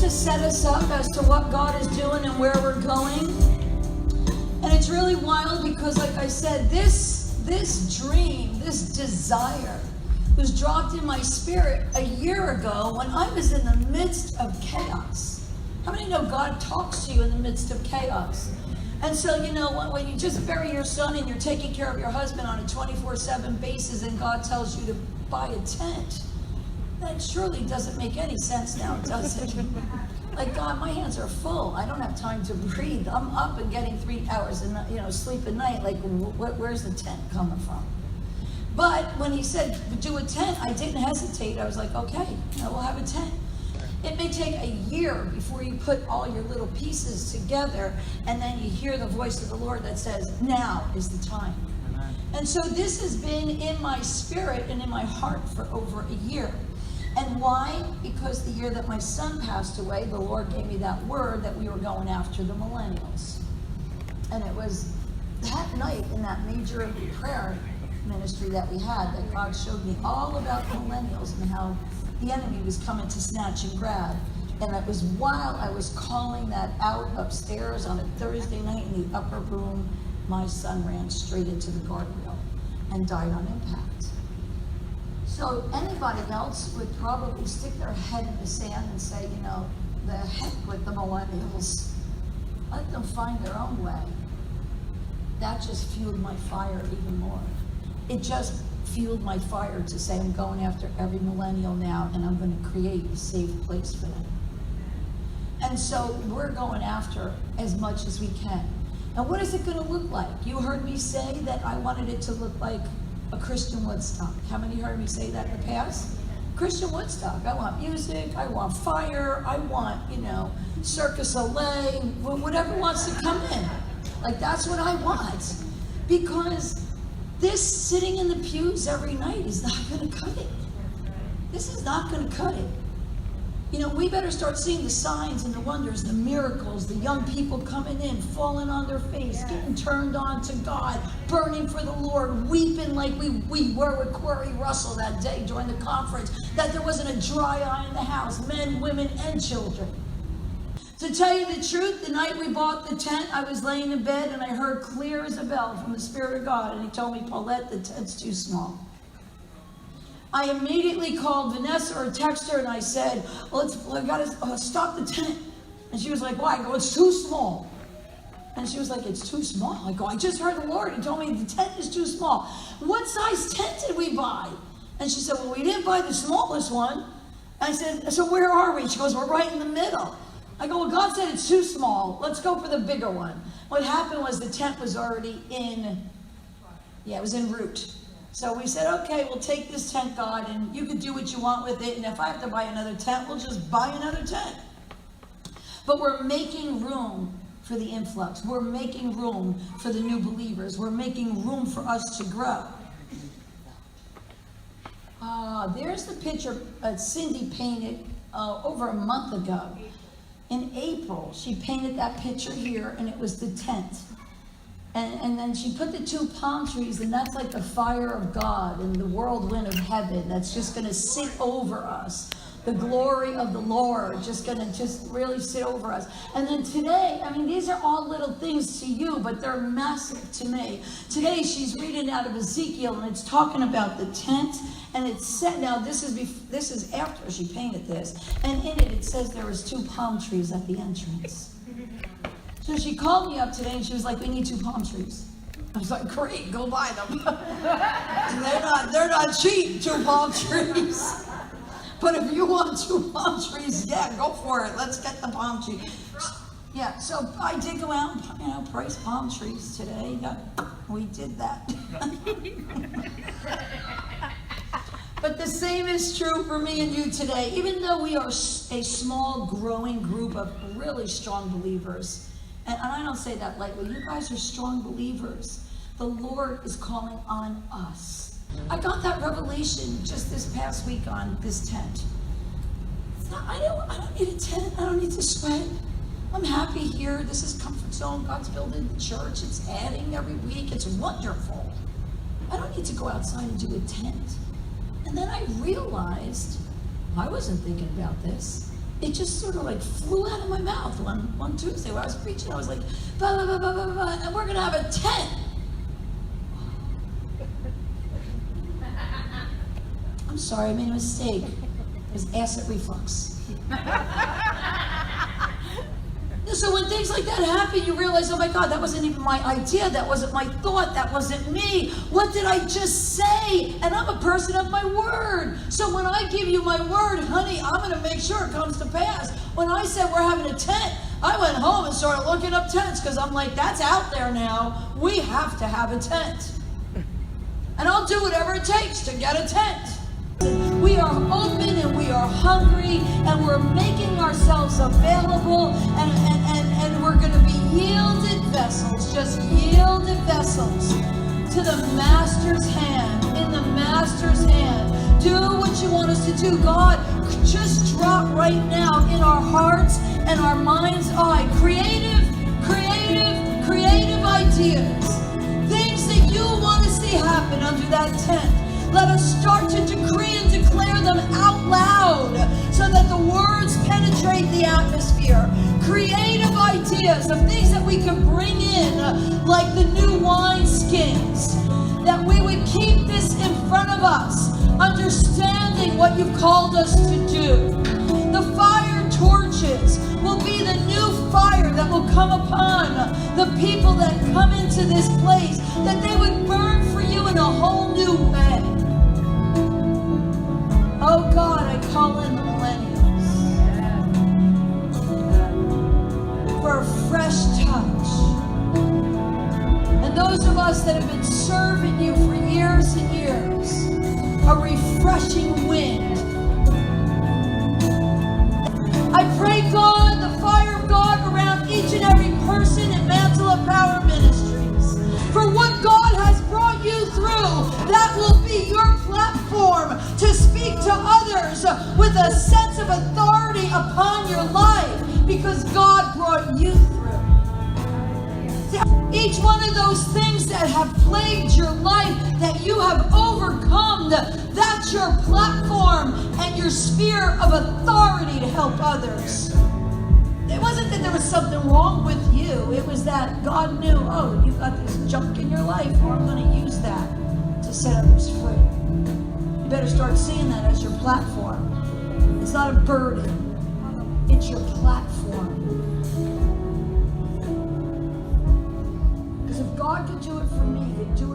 Set us up as to what God is doing and where we're going. And it's really wild because, like I said, this dream, this desire was dropped in my spirit a year ago when I was in the midst of chaos. How many know God talks to you in the midst of chaos? And so, you know, when you just bury your son and you're taking care of your husband on a 24/7 basis and God tells you to buy a tent, that surely doesn't make any sense now, does it? Like, God, my hands are full. I don't have time to breathe. I'm up and getting 3 hours and sleep at night. Like, where's the tent coming from? But when he said do a tent, I didn't hesitate. I was like, okay, we'll have a tent. It may take a year before you put all your little pieces together, and then you hear the voice of the Lord that says, now is the time. And so this has been in my spirit and in my heart for over a year. And why? Because the year that my son passed away, the Lord gave me that word that we were going after the millennials. And it was that night in that major prayer ministry that we had that God showed me all about the millennials and how the enemy was coming to snatch and grab. And it was while I was calling that out upstairs on a Thursday night in the upper room, my son ran straight into the guardrail and died on impact. So anybody else would probably stick their head in the sand and say, the heck with the millennials. Let them find their own way. That just fueled my fire even more. It just fueled my fire to say, I'm going after every millennial now, and I'm going to create a safe place for them. And so we're going after as much as we can. And what is it going to look like? You heard me say that I wanted it to look like a Christian Woodstock. How many heard me say that in the past? Christian Woodstock. I want music, I want fire, I want, Circus Soleil, whatever wants to come in. Like, that's what I want. Because this sitting in the pews every night is not going to cut it. This is not going to cut it. We better start seeing the signs and the wonders, the miracles, the young people coming in, falling on their face, getting turned on to God, burning for the Lord, weeping like we were with Corey Russell that day during the conference, that there wasn't a dry eye in the house, men, women, and children. To tell you the truth, the night we bought the tent, I was laying in bed and I heard clear as a bell from the Spirit of God, and he told me, Paulette, the tent's too small. I immediately called Vanessa or texted her and I said, I gotta stop the tent. And she was like, why? I go, it's too small. And she was like, it's too small. I go, I just heard the Lord. He told me the tent is too small. What size tent did we buy? And she said, well, we didn't buy the smallest one. I said, so where are we? She goes, we're right in the middle. I go, well, God said it's too small. Let's go for the bigger one. What happened was the tent was already it was en route. So we said, okay, we'll take this tent, God, and you can do what you want with it. And if I have to buy another tent, we'll just buy another tent. But we're making room for the influx. We're making room for the new believers. We're making room for us to grow. There's the picture Cindy painted over a month ago. In April, she painted that picture here, and it was the tent. And then she put the 2 palm trees, and that's like the fire of God and the whirlwind of heaven that's just going to sit over us. The glory of the Lord just going to just really sit over us. And then today, I mean, these are all little things to you, but they're massive to me. Today, she's reading out of Ezekiel, and it's talking about the tent. And it's set, now this is after she painted this. And in it says there was 2 palm trees at the entrance. So she called me up today, and she was like, we need 2 palm trees. I was like, great, go buy them. they're not cheap, 2 palm trees. But if you want 2 palm trees, yeah, go for it. Let's get the palm tree. Yeah, so I did go out and, price palm trees today. We did that. But the same is true for me and you today. Even though we are a small, growing group of really strong believers, and I don't say that lightly, you guys are strong believers. The Lord is calling on us. I got that revelation just this past week on this tent. I don't need a tent. I don't need to sweat. I'm happy here. This is comfort zone. God's building the church. It's adding every week. It's wonderful. I don't need to go outside and do a tent. And then I realized I wasn't thinking about this. It just sort of like flew out of my mouth one Tuesday when I was preaching. I was like, blah, blah, blah, blah, blah, blah, and we're going to have a tent. I'm sorry, I made a mistake. It was acid reflux. So when things like that happen, you realize, oh my God, that wasn't even my idea. That wasn't my thought. That wasn't me. What did I just say? And I'm a person of my word. So when I give you my word, honey, I'm going to make sure it comes to pass. When I said we're having a tent, I went home and started looking up tents because I'm like, that's out there now. We have to have a tent. And I'll do whatever it takes to get a tent. We are open and we are hungry and we're making ourselves available and we're going to be yielded vessels, just yielded vessels to the Master's hand, in the Master's hand. Do what you want us to do. God, just drop right now in our hearts and our mind's eye creative ideas, things that you want to see happen under that tent. Let us start to decree and declare them out loud so that the words penetrate the atmosphere. Creative ideas of things that we could bring in, like the new wine skins, that we would keep this in front of us, understanding what you've called us to do. The fire torches will be the new fire that will come upon the people that come into this place, that they would burn for you in a whole new way. Oh God, I call in the millennials for a fresh touch. And those of us that have been serving you for years and years, a refreshing wind. I pray, God, the fire of God around each and every person in Mantle of Power Ministries. For what God has brought you through, that will be your platform to speak to others with a sense of authority upon your life, because God brought you through. Each one of those things that have plagued your life that you have overcome, that's your platform and your sphere of authority to help others. It wasn't that there was something wrong with you. It was that God knew, oh, you've got this junk in your life, or I'm going to use that to set others free. You better start seeing that as your platform. It's not a burden. It's your platform. Because if God could do it for me, He could do it